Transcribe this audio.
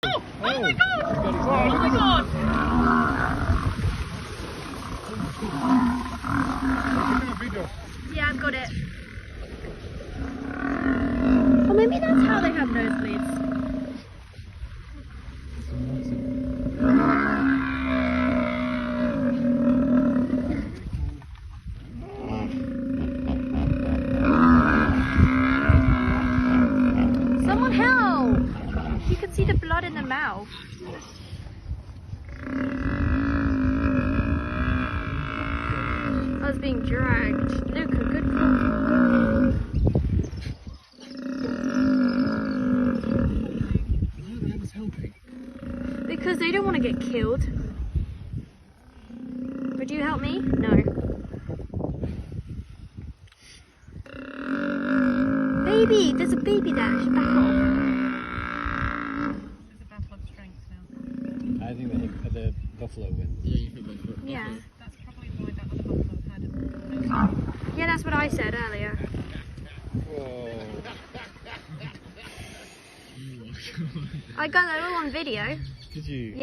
Oh my god! Oh my god! Yeah, I've got it. Or maybe that's how they have nosebleeds. Someone help! You can see the blood in the mouth. I was being dragged. Luca, good call. Because they don't want to get killed. Would you help me? No. Baby! There's a baby there. Back off. There's a battle of strength now. I think the buffalo wins. Yeah, you think buffalo? Yeah. That's probably why that other buffalo had no. Yeah, that's what I said earlier. Whoa. I got that all on video. Did you? Yeah.